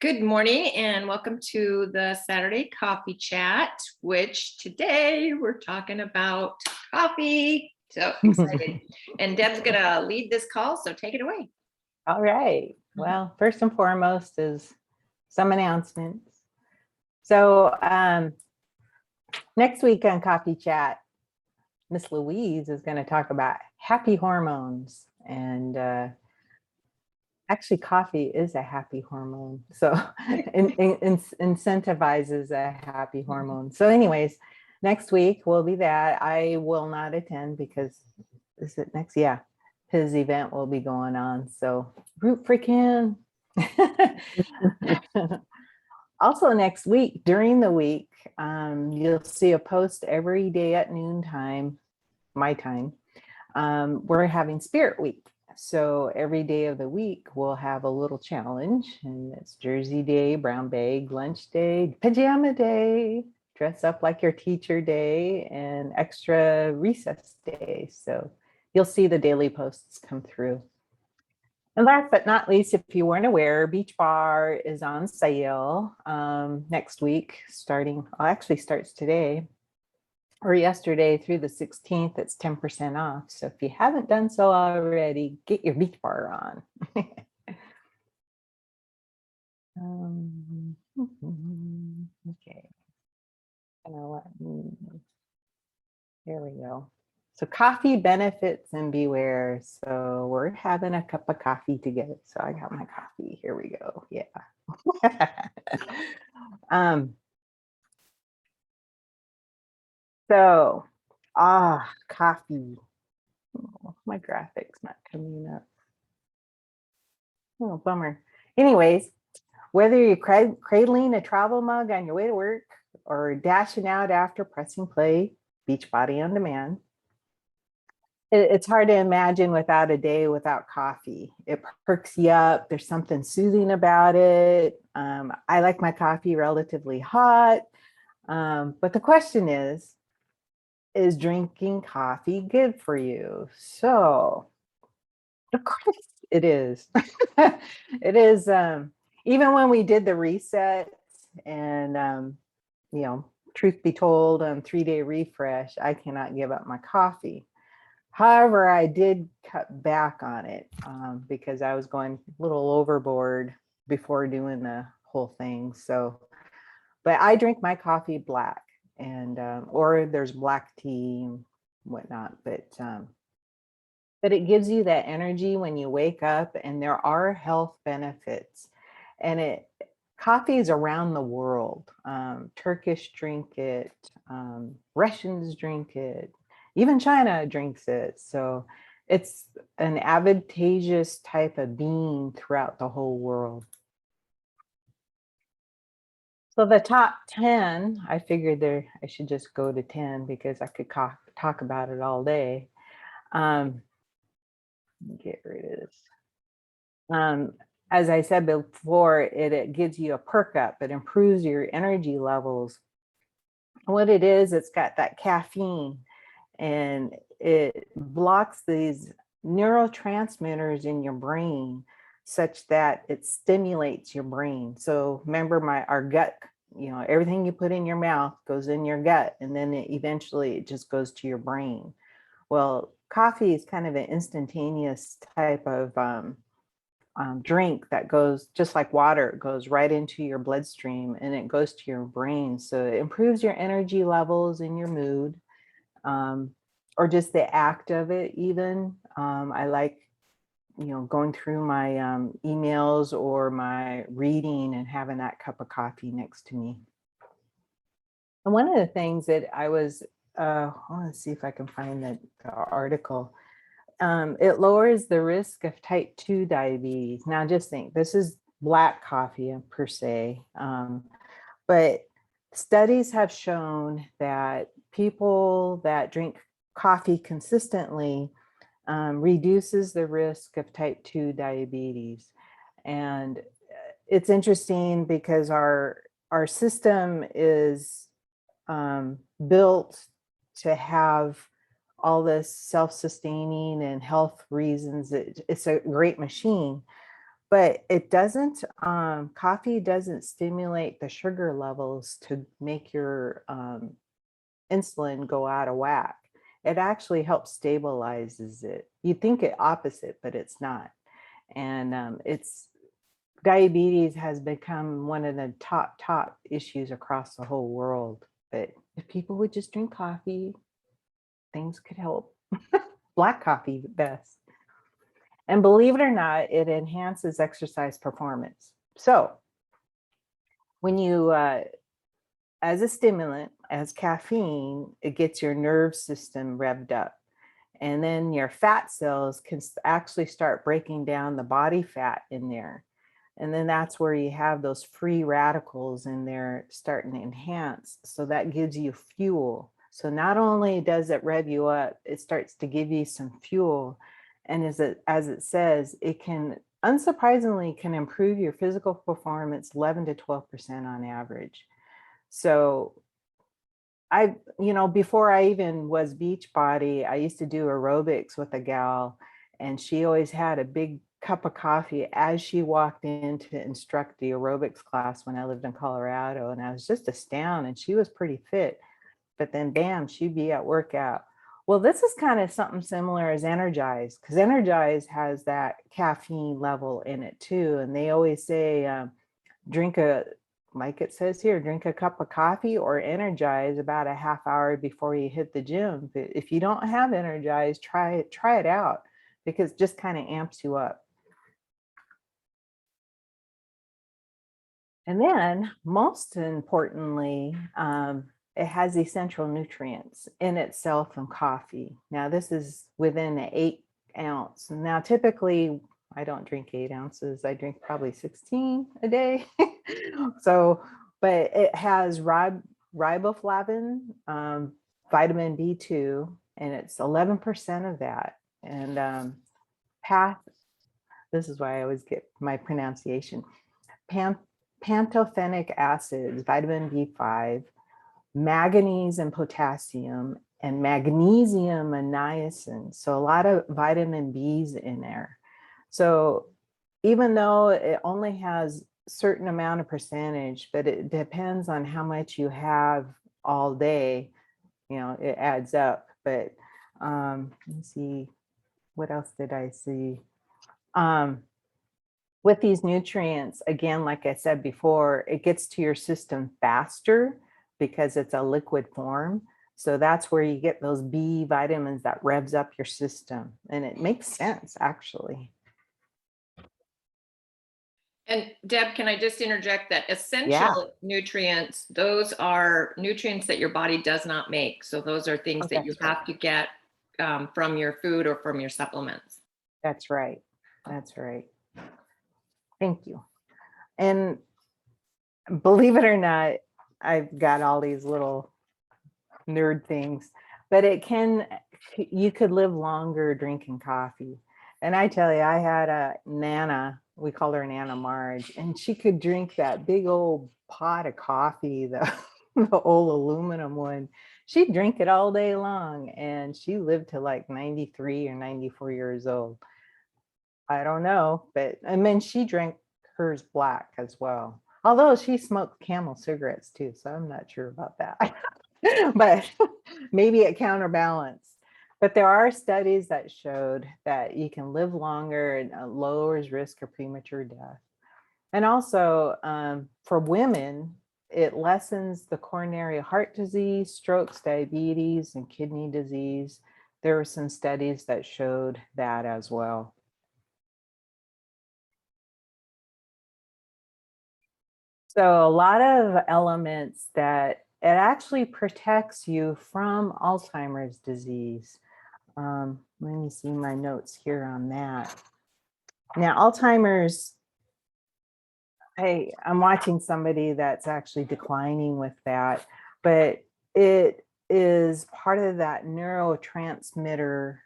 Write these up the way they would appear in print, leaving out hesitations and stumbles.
Good morning and welcome to the Saturday Coffee Chat, which today we're talking about coffee. So excited. And Deb's going to lead this call, so take it away. All right. Well, first and foremost is some announcements. So next week on Coffee Chat, Miss Louise is going to talk about happy hormones. And actually, coffee is a happy hormone. So incentivizes a happy hormone. So anyways, next week will be that. I will not attend because, is it next? Yeah. His event will be going on. So root for Ken. Also next week, during the week, you'll see a post every day at noontime, my time. We're having Spirit Week. So every day of the week, we'll have a little challenge, and it's Jersey Day, brown bag, lunch day, pajama day, dress up like your teacher day, and extra recess day. So you'll see the daily posts come through. And last but not least, if you weren't aware, Beach Bar is on sale next week, actually starts today or yesterday through the 16th. It's 10% off. So if you haven't done so already, get your Beach Bar on. Okay. Here we go. So coffee benefits and beware. So we're having a cup of coffee together. So I got my coffee. Here we go. Yeah. Coffee. Oh, my graphics not coming up. Oh, bummer. Anyways, whether you're cradling a travel mug on your way to work or dashing out after pressing play, Beachbody on Demand, it's hard to imagine without a day without coffee. It perks you up. There's something soothing about it. I like my coffee relatively hot. But the question is drinking coffee good for you? So, of course it is. It is. Even when we did the reset and, truth be told, 3-day refresh, I cannot give up my coffee. However, I did cut back on it because I was going a little overboard before doing the whole thing. So, but I drink my coffee black, and or there's black tea and whatnot. But it gives you that energy when you wake up, and there are health benefits. And coffee is around the world. Turkish drink it, Russians drink it. Even China drinks it. So it's an advantageous type of bean throughout the whole world. So the top 10, I figured I should just go to 10 because I could talk about it all day. Get rid of this. As I said before, it gives you a perk up. It improves your energy levels. What it is, it's got that caffeine, and it blocks these neurotransmitters in your brain such that it stimulates your brain. So remember our gut, everything you put in your mouth goes in your gut, and then eventually it just goes to your brain. Well, coffee is kind of an instantaneous type of drink that goes just like water. It goes right into your bloodstream and it goes to your brain. So it improves your energy levels and your mood. Or just the act of it even. I like, going through my emails or my reading and having that cup of coffee next to me. And one of the things that I was, let's see if I can find the article. It lowers the risk of type 2 diabetes. Now just think, this is black coffee per se. But studies have shown that people that drink coffee consistently reduces the risk of type 2 diabetes. And it's interesting because our system is built to have all this self-sustaining and health reasons. It's a great machine. but it doesn't, coffee doesn't stimulate the sugar levels to make your insulin go out of whack. It actually helps stabilizes it. You think it opposite, but it's not. And it's diabetes has become one of the top issues across the whole world. But if people would just drink coffee, things could help. Black coffee best. And believe it or not, it enhances exercise performance. So when you, as a stimulant, as caffeine, it gets your nerve system revved up. And then your fat cells can actually start breaking down the body fat in there. And then that's where you have those free radicals in there starting to enhance. So that gives you fuel. So not only does it rev you up, it starts to give you some fuel. And as it says, it can, unsurprisingly, can improve your physical performance 11 to 12% on average. So before I even was Beachbody, I used to do aerobics with a gal, and she always had a big cup of coffee as she walked in to instruct the aerobics class when I lived in Colorado. And I was just astounded, and she was pretty fit, but then bam, she'd be at workout. Well, this is kind of something similar as Energize, because Energize has that caffeine level in it too. And they always say, like it says here, drink a cup of coffee or Energize about a half hour before you hit the gym. But if you don't have Energize, try it out, because it just kind of amps you up. And then most importantly, it has essential nutrients in itself in coffee. Now this is within an 8 ounce. Now typically I don't drink 8 ounces. I drink probably 16 a day. So, but it has riboflavin, vitamin B2, and it's 11% of that. And this is why I always get my pronunciation, pantothenic acids, vitamin B5, manganese and potassium, and magnesium and niacin. So a lot of vitamin B's in there. So even though it only has a certain amount of percentage, but it depends on how much you have all day, it adds up. But let's see, what else did I see? With these nutrients, again, like I said before, it gets to your system faster because it's a liquid form. So that's where you get those B vitamins that revs up your system. And it makes sense, actually. And Deb, can I just interject that essential Yeah. nutrients, those are nutrients that your body does not make. So those are things that you have to get from your food or from your supplements. That's right. That's right. Thank you. And believe it or not, I've got all these little nerd things, but you could live longer drinking coffee. And I tell you, I had a Nana, we call her Nana Marge, and she could drink that big old pot of coffee, the old aluminum one. She'd drink it all day long, and she lived to like 93 or 94 years old. I don't know, but and then she drank hers black as well. Although she smoked Camel cigarettes too, so I'm not sure about that. But maybe it counterbalanced. But there are studies that showed that you can live longer and lowers risk of premature death. And also for women, it lessens the coronary heart disease, strokes, diabetes, and kidney disease. There were some studies that showed that as well. So a lot of elements that it actually protects you from Alzheimer's disease. Let me see my notes here on that. Now, Alzheimer's, I'm watching somebody that's actually declining with that, but it is part of that neurotransmitter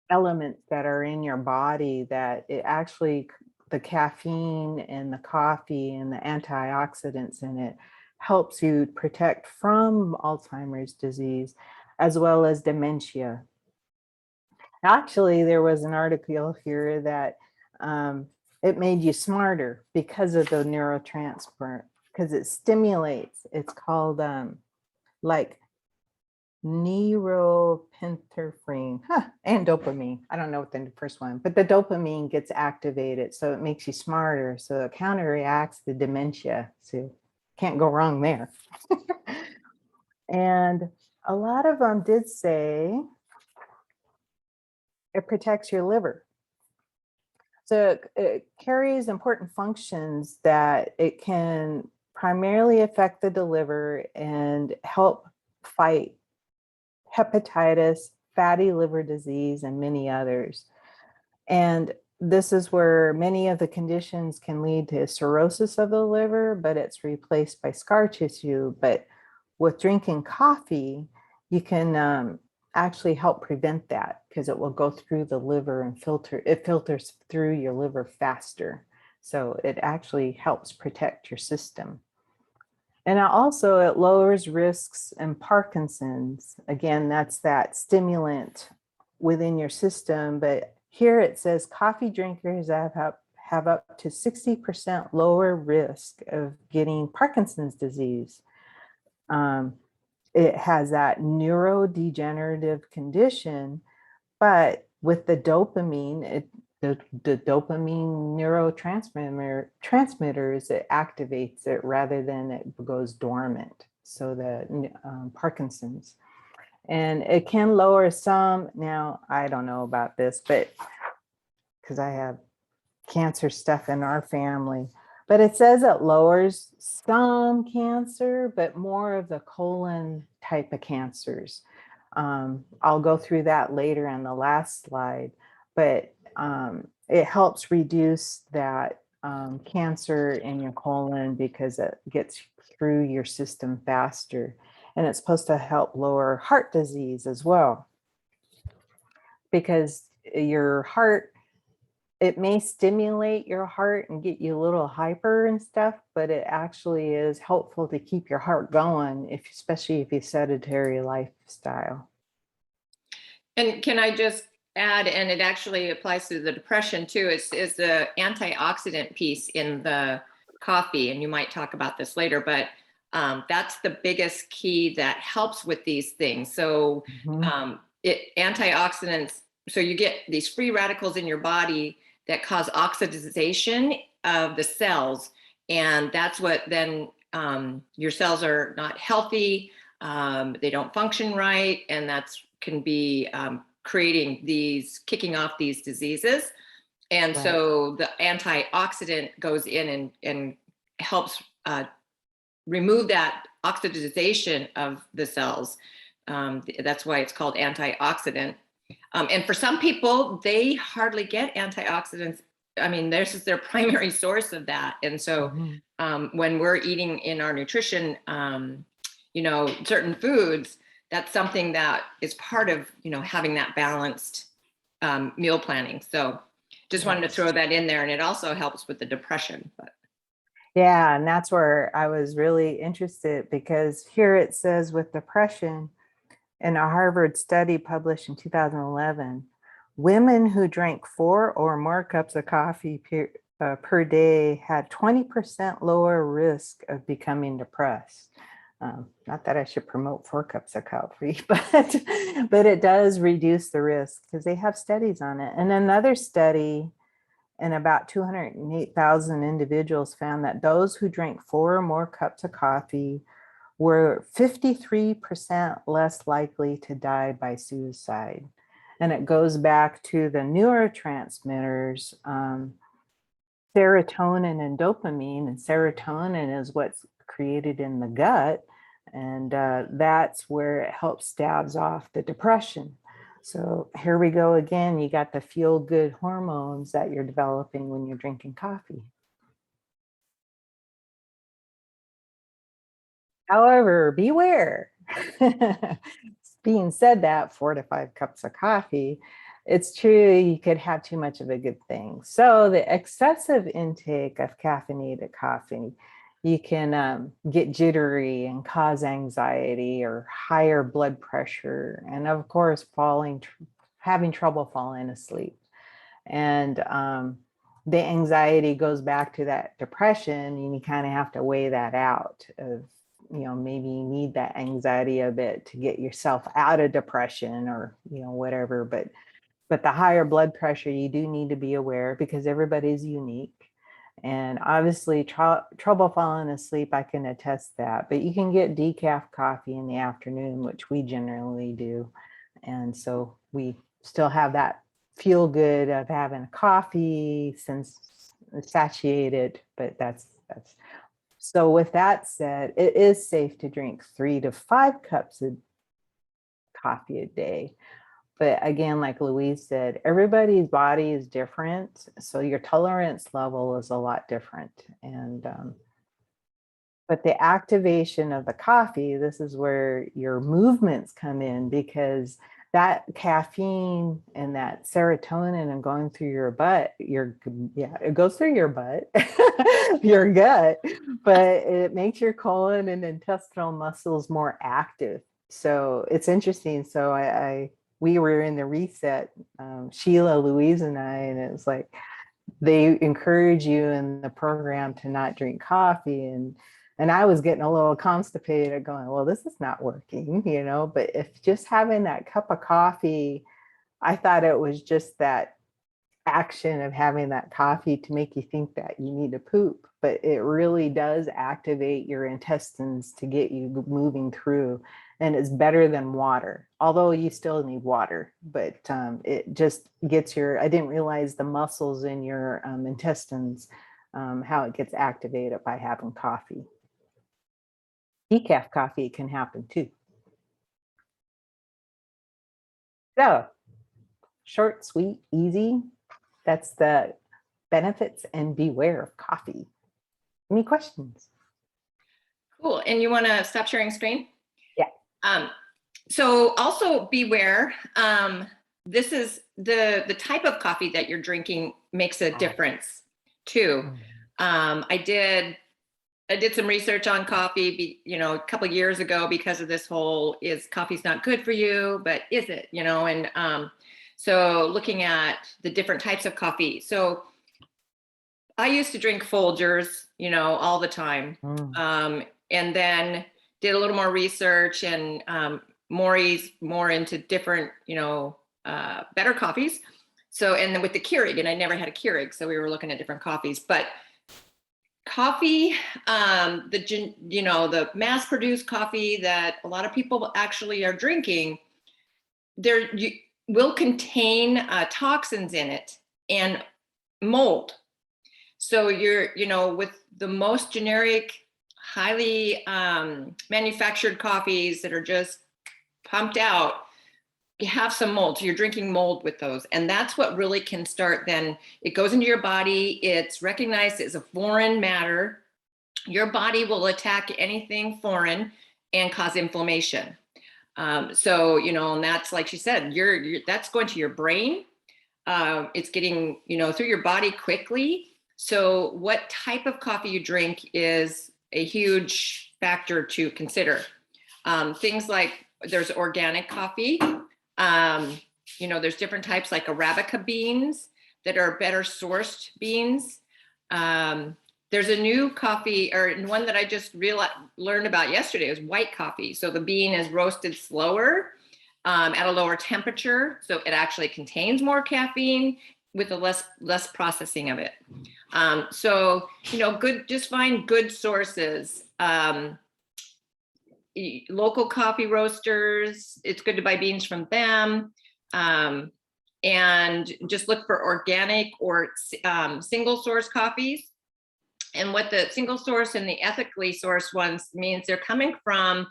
elements that are in your body that it actually, the caffeine and the coffee and the antioxidants in it helps you protect from Alzheimer's disease as well as dementia. Actually, there was an article here that it made you smarter because of the neurotransmitter, because it stimulates. It's called like neuropinephrine and dopamine. I don't know what the first one, but the dopamine gets activated, so it makes you smarter. So it counteracts the dementia. So can't go wrong there. And a lot of them did say it protects your liver. So it carries important functions that it can primarily affect the liver and help fight hepatitis, fatty liver disease, and many others. And this is where many of the conditions can lead to cirrhosis of the liver, but it's replaced by scar tissue. But with drinking coffee, you can actually help prevent that because it will go through the liver and it filters through your liver faster. So it actually helps protect your system. And also it lowers risks in Parkinson's. Again, that's that stimulant within your system. But here it says coffee drinkers have up to 60% lower risk of getting Parkinson's disease. It has that neurodegenerative condition, but with the dopamine, the dopamine transmitters, it activates it rather than it goes dormant. So the Parkinson's. And it can lower some, now I don't know about this, but because I have cancer stuff in our family, but it says it lowers some cancer, but more of the colon type of cancers. I'll go through that later on the last slide, but it helps reduce that cancer in your colon because it gets through your system faster. And it's supposed to help lower heart disease as well, because your heart, it may stimulate your heart and get you a little hyper and stuff, but it actually is helpful to keep your heart going, especially if you sedentary lifestyle. And can I just add, and it actually applies to the depression too, is the antioxidant piece in the coffee. And you might talk about this later, but that's the biggest key that helps with these things. So antioxidants, so you get these free radicals in your body that cause oxidization of the cells. And that's what then your cells are not healthy. They don't function right. And that's can be kicking off these diseases. And right. So the antioxidant goes in and helps remove that oxidization of the cells. That's why it's called antioxidant. And for some people, they hardly get antioxidants. I mean, this is their primary source of that. And so when we're eating in our nutrition, certain foods, that's something that is part of, having that balanced meal planning. So just wanted to throw that in there. And it also helps with the depression. But yeah, and that's where I was really interested, because here it says with depression, in a Harvard study published in 2011, women who drank 4 or more cups of coffee per day had 20% lower risk of becoming depressed. Not that I should promote 4 cups of coffee, but it does reduce the risk because they have studies on it. And another study in about 208,000 individuals found that those who drank 4 or more cups of coffee were 53% less likely to die by suicide. And it goes back to the neurotransmitters, serotonin and dopamine. And serotonin is what's created in the gut. And that's where it helps stavs off the depression. So here we go again. You got the feel-good hormones that you're developing when you're drinking coffee. However, beware. Being said that, 4 to 5 cups of coffee, it's true you could have too much of a good thing. So the excessive intake of caffeinated coffee, you can get jittery and cause anxiety or higher blood pressure, and of course, having trouble falling asleep. And the anxiety goes back to that depression, and you kind of have to weigh that out of, maybe you need that anxiety a bit to get yourself out of depression or, whatever. But the higher blood pressure, you do need to be aware because everybody's unique. And obviously trouble falling asleep, I can attest that, but you can get decaf coffee in the afternoon, which we generally do. And so we still have that feel good of having a coffee since it's satiated, but that's so with that said, it is safe to drink 3 to 5 cups of coffee a day. But again, like Louise said, everybody's body is different. So your tolerance level is a lot different. And, but the activation of the coffee, this is where your movements come in, because that caffeine and that serotonin and going through your butt, it goes through your butt, your gut, but it makes your colon and intestinal muscles more active. So it's interesting. So we were in the reset, Sheila, Louise, and I, and it was like, they encourage you in the program to not drink coffee. And I was getting a little constipated going, well, this is not working, but if just having that cup of coffee, I thought it was just that action of having that coffee to make you think that you need to poop, but it really does activate your intestines to get you moving through. And it's better than water, although you still need water, but it just gets I didn't realize the muscles in your intestines, how it gets activated by having coffee. Decaf coffee can happen too. So short, sweet, easy. That's the benefits and beware of coffee. Any questions? Cool. And you want to stop sharing screen? Yeah. So also beware. This is the type of coffee that you're drinking makes a difference too. I did some research on coffee, a couple of years ago, because of this whole is coffee's not good for you, but is it, and so looking at the different types of coffee. So I used to drink Folgers, all the time. And then did a little more research, and Maury's more into different, better coffees. So, and then with the Keurig, and I never had a Keurig, so we were looking at different coffees. But coffee, the mass-produced coffee that a lot of people actually are drinking, will contain toxins in it and mold. So with the most generic, highly manufactured coffees that are just pumped out, you have some mold. So you're drinking mold with those. And that's what really can start then. It goes into your body. It's recognized as a foreign matter. Your body will attack anything foreign and cause inflammation. So, and that's, like she said, that's going to your brain. It's getting, through your body quickly. So what type of coffee you drink is a huge factor to consider. Things like there's organic coffee. There's different types like Arabica beans that are better sourced beans. There's a new coffee, or one that I just learned about yesterday, is white coffee. So the bean is roasted slower at a lower temperature. So it actually contains more caffeine with a less processing of it. So, just find good sources. Local coffee roasters, it's good to buy beans from them. And just look for organic or single source coffees. And what the single source and the ethically sourced ones means, they're coming from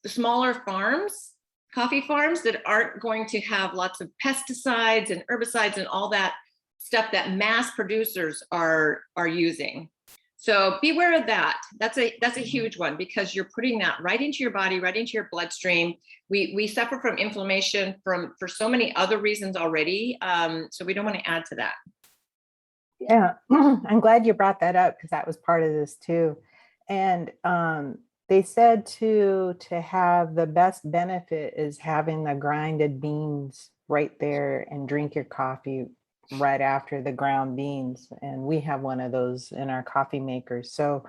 the smaller farms, coffee farms that aren't going to have lots of pesticides and herbicides and all that stuff that mass producers are using. So beware of that. That's a huge one, because you're putting that right into your body, right into your bloodstream. We suffer from inflammation for so many other reasons already. So we don't want to add to that. Yeah, I'm glad you brought that up, because that was part of this too. And they said to have the best benefit is having the grinded beans right there and drink your coffee right after the ground beans. And we have one of those in our coffee makers. So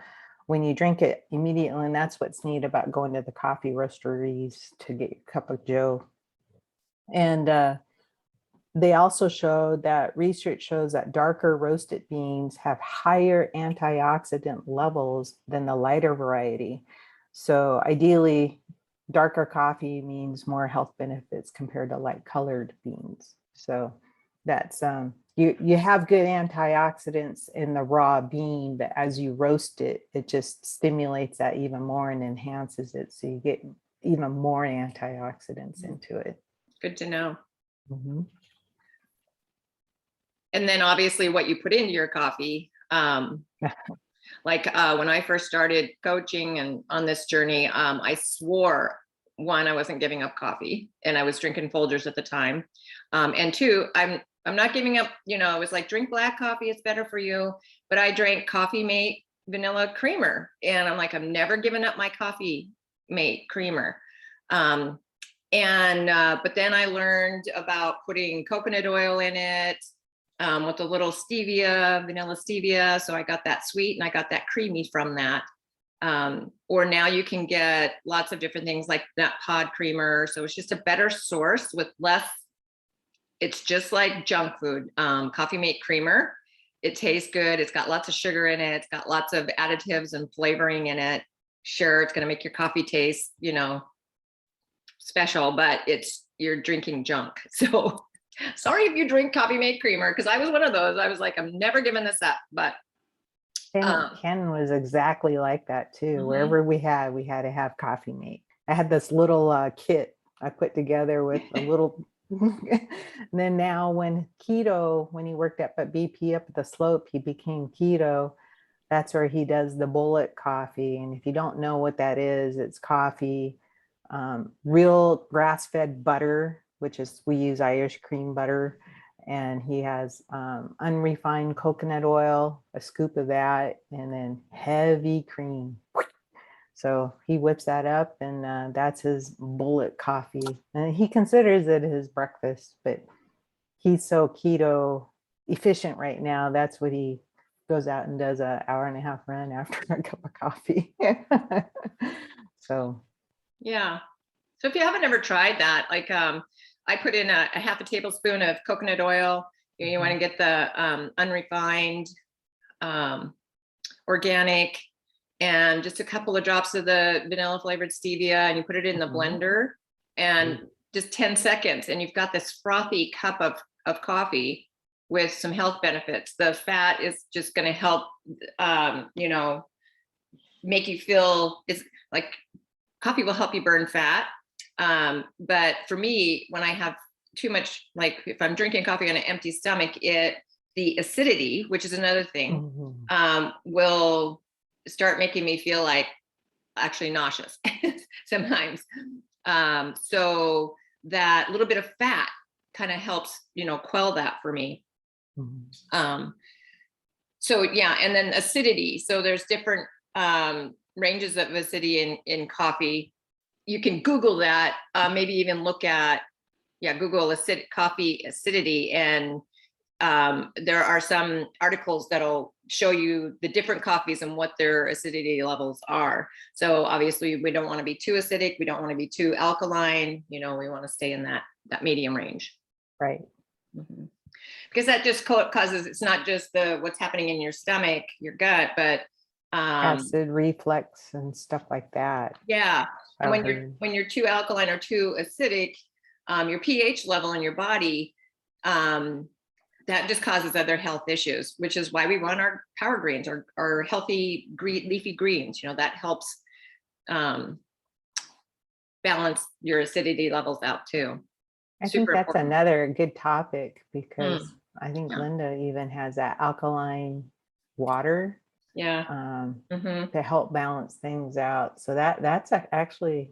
when you drink it immediately, and that's what's neat about going to the coffee roasteries to get your cup of Joe. And they also showed that research shows that darker roasted beans have higher antioxidant levels than the lighter variety. So ideally, darker coffee means more health benefits compared to light colored beans. So that's you have good antioxidants in the raw bean, but as you roast it, it just stimulates that even more and enhances it. So you get even more antioxidants into it. Good to know. Mhm. And then obviously what you put into your coffee. Like when I first started coaching and on this journey, I swore, one, I wasn't giving up coffee, and I was drinking Folgers at the time. And two, I'm not giving up, it was like, drink black coffee, it's better for you. But I drank Coffee Mate vanilla creamer. And I'm like, I'm never giving up my Coffee Mate creamer. But then I learned about putting coconut oil in it, with a little stevia, vanilla stevia. So I got that sweet and I got that creamy from that. Or now you can get lots of different things like nut pod creamer. So it's just a better source with less. It's just like junk food. Coffee Mate creamer. It tastes good. It's got lots of sugar in it. It's got lots of additives and flavoring in it. Sure, it's going to make your coffee taste, special, but you're drinking junk. So sorry if you drink Coffee Mate creamer, because I was one of those. I was like, I'm never giving this up. But Ken was exactly like that too. Mhm. Wherever we had to have Coffee Mate. I had this little kit I put together with a little. And then now when he worked up at BP up at the slope, he became keto. That's where he does the bullet coffee. And if you don't know what that is, it's coffee, real grass-fed butter, which is, we use Irish cream butter. And he has unrefined coconut oil, a scoop of that, and then heavy cream. So he whips that up, and that's his bullet coffee. And he considers it his breakfast, but he's so keto efficient right now. That's what he goes out and does an hour-and-a-half run after a cup of coffee. So Yeah. So if you haven't ever tried that, like I put in a half a tablespoon of coconut oil. You want to get the unrefined, organic, and just a couple of drops of the vanilla flavored stevia, and you put it in the blender, and just 10 seconds, and you've got this frothy cup of coffee with some health benefits. The fat is just going to help, make you feel, it's like coffee will help you burn fat. But for me, when I have too much, like if I'm drinking coffee on an empty stomach, the acidity, which is another thing, will start making me feel like actually nauseous sometimes. So that little bit of fat kind of helps, quell that for me. So yeah, and then acidity. So there's different ranges of acidity in coffee. You can Google that, maybe even look at, Google coffee acidity, and there are some articles that'll show you the different coffees and what their acidity levels are. So obviously we don't want to be too acidic. We don't want to be too alkaline. We want to stay in that medium range. Right. Mm-hmm. Because that just causes, it's not just what's happening in your stomach, your gut, but acid reflux and stuff like that. Yeah. And when you're too alkaline or too acidic, your pH level in your body, that just causes other health issues, which is why we want our power greens, or healthy leafy greens. That helps balance your acidity levels out too. I think that's important. another good topic, because I think Linda even has that alkaline water. Yeah. To help balance things out. So that's actually,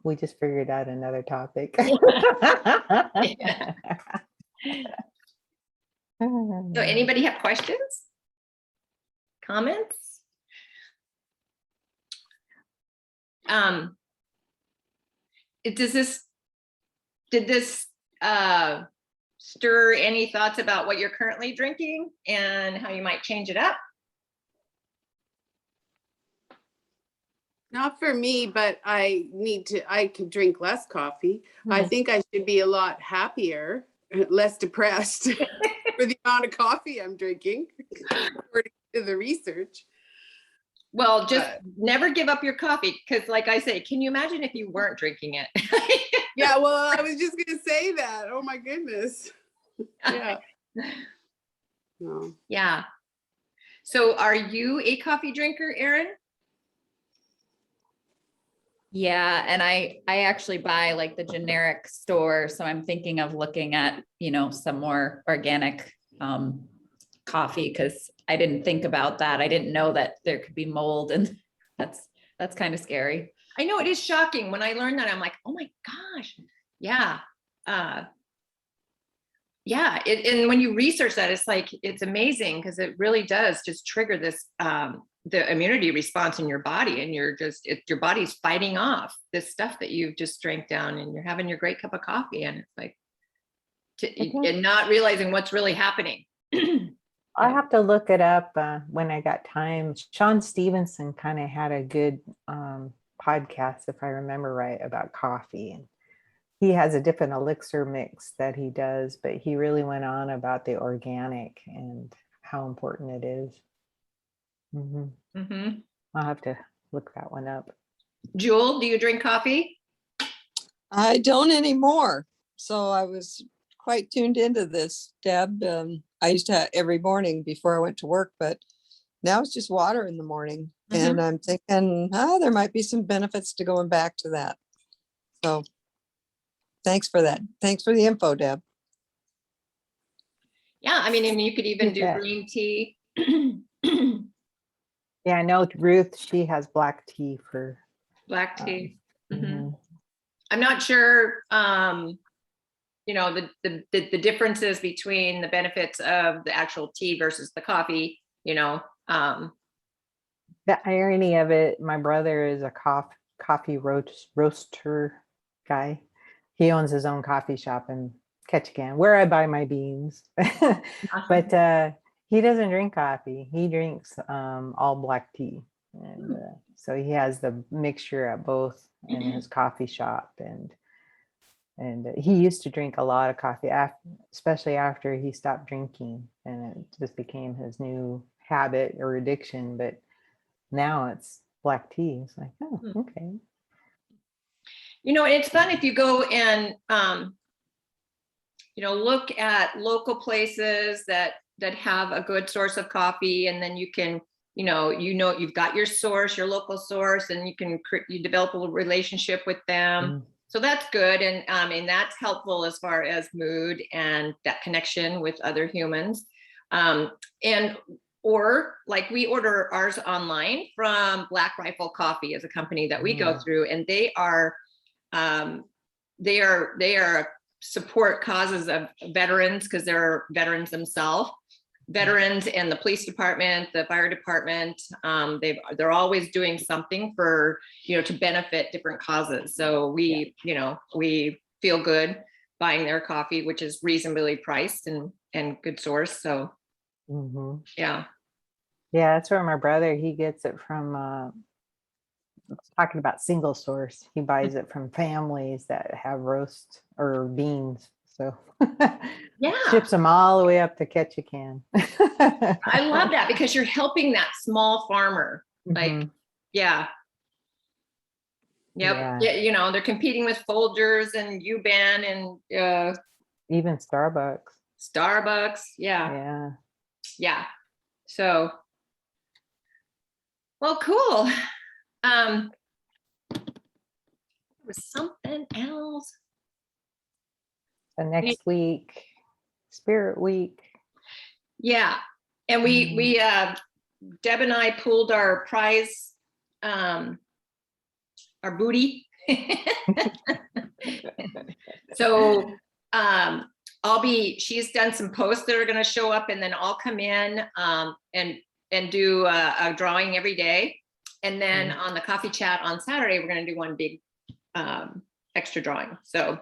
we just figured out another topic. Yeah. So anybody have questions? Comments? Did this stir any thoughts about what you're currently drinking and how you might change it up? Not for me, but I could drink less coffee. I think I should be a lot happier, less depressed for the amount of coffee I'm drinking, according to the research. Well, just But- never give up your coffee, because like I say, can you imagine if you weren't drinking it? Yeah, well, I was just going to say that. Oh my goodness. Yeah. No. Yeah. So are you a coffee drinker, Erin? Yeah, and I actually buy like the generic store, so I'm thinking of looking at, some more organic coffee, because I didn't think about that. I didn't know that there could be mold, and that's kind of scary. I know, it is shocking. When I learned that, I'm like, oh my gosh. Yeah. Yeah. And when you research that, it's like, it's amazing, because it really does just trigger this, the immunity response in your body, and your body's fighting off this stuff that you've just drank down, and you're having your great cup of coffee, and it's like, and not realizing what's really happening. I have to look it up when I got time. Sean Stevenson kind of had a good podcast, if I remember right, about coffee. And he has a different elixir mix that he does, but he really went on about the organic and how important it is. I'll have to look that one up. Jewel, do you drink coffee? I don't anymore. So I was quite tuned into this, Deb. I used to have every morning before I went to work, but now it's just water in the morning. And I'm thinking, there might be some benefits to going back to that. So thanks for that. Thanks for the info, Deb. Yeah, I mean, and you could even You do bet. green tea. Yeah, I know Ruth, she has black tea for. Black tea. Mhm. I'm not sure, the differences between the benefits of the actual tea versus the coffee, The irony of it, my brother is a coffee roaster guy. He owns his own coffee shop in Ketchikan, where I buy my beans. But he doesn't drink coffee. He drinks all black tea. And so he has the mixture at both in his coffee shop. And he used to drink a lot of coffee, especially after he stopped drinking. And it just became his new habit or addiction. But now it's black tea. It's like, oh, okay. It's fun if you go and, look at local places that have a good source of coffee, and then you can, you've got your source, your local source, and you develop a relationship with them. So that's good. And that's helpful as far as mood and that connection with other humans. Or like we order ours online from Black Rifle Coffee as a company that we go through, and they are support causes of veterans, because they're veterans themselves, veterans and the police department, the fire department. They're always doing something for, to benefit different causes. So we feel good buying their coffee, which is reasonably priced and good source. So yeah. Yeah, that's where my brother, he gets it from, talking about single source. He buys it from families that have roast or beans. So Yeah. ships them all the way up to Ketchikan. I love that, because you're helping that small farmer. Like, Mhm. yeah. Yep. Yeah, they're competing with Folgers and UBAN and Even Starbucks. Starbucks. Yeah. Yeah. Yeah. So, well, cool. There was something else. So next week, Spirit Week. Yeah. And we Deb and I pulled our prize, our booty. So she's done some posts that are going to show up, and then I'll come in and do a drawing every day. And then on the coffee chat on Saturday, we're going to do one big extra drawing. So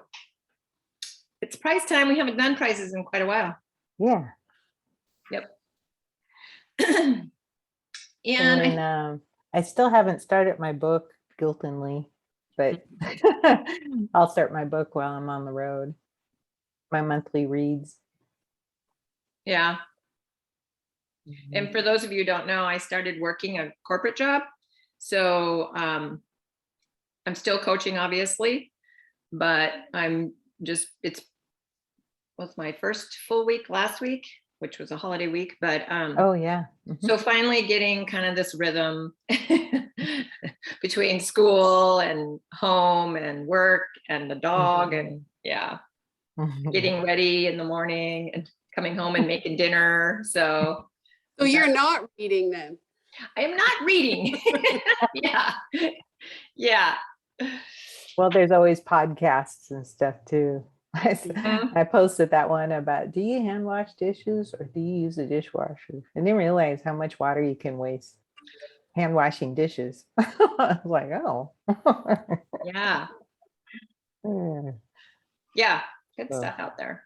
it's price time. We haven't done prices in quite a while. Yeah. And And I still haven't started my book, Guiltily, but I'll start my book while I'm on the road. My monthly reads. yeah, and for those of you who don't know, I started working a corporate job. So I'm still coaching, obviously, but it was my first full week last week, which was a holiday week, but Oh yeah. Mhm. so finally getting kind of this rhythm between school and home and work and the dog and yeah, getting ready in the morning and coming home and making dinner. So So you're not reading then? I am not reading. Yeah. Yeah. Well, there's always podcasts and stuff too. Mhm. I posted that one about, do you hand wash dishes or do you use a dishwasher? I didn't realize how much water you can waste hand washing dishes. I was like, oh. Yeah. Hmm. Yeah. Good So, stuff out there.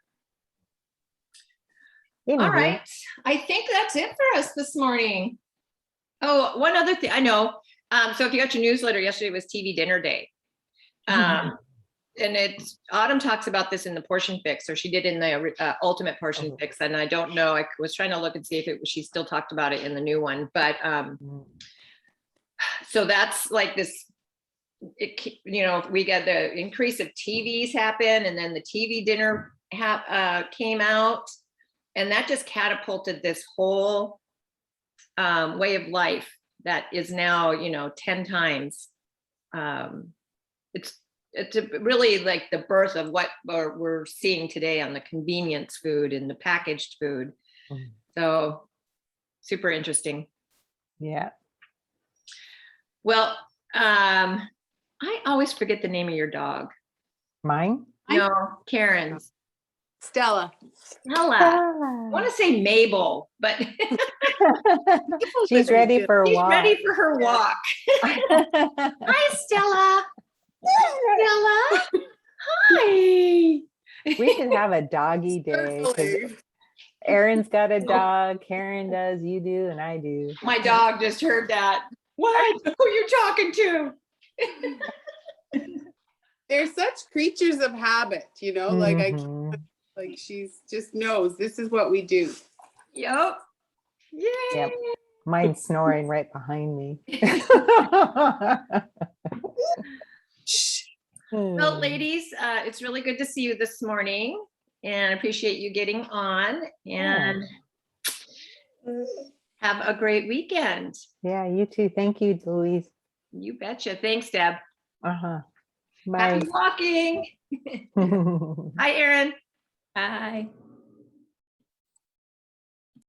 anywho, All right. I think that's it for us this morning. Oh, one other thing I know. So if you got your newsletter, yesterday was TV dinner day. And Autumn talks about this in the portion fix, or she did in the ultimate portion Oh. fix. And I don't know, I was trying to look and see if she still talked about it in the new one, but so that's like this, we got the increase of TVs happen, and then the TV dinner came out, and that just catapulted this whole way of life that is now 10 times. It's really like the birth of what we're seeing today on the convenience food and the packaged food. So super interesting. yeah. Well, I always forget the name of your dog. Mine? No, Karen's. Stella. Stella. I want to say Mabel, but She's ready for a she's walk. ready for her walk. Hi, Stella. Stella. Hi. We should have a doggy day because Certainly. Erin's got a dog, Karen does, you do, and I do. My dog just heard that. What? Who are you talking to? They're such creatures of habit, like Mhm. like she's just knows this is what we do. Yep. Yay. Yep. Mine's snoring right behind me. Well, ladies, it's really good to see you this morning, and I appreciate you getting on, and have a great weekend. Yeah, you too. Thank you, Louise. You betcha. Thanks, Deb. Uh-huh. Bye. Happy walking. Hi, Erin. Hi.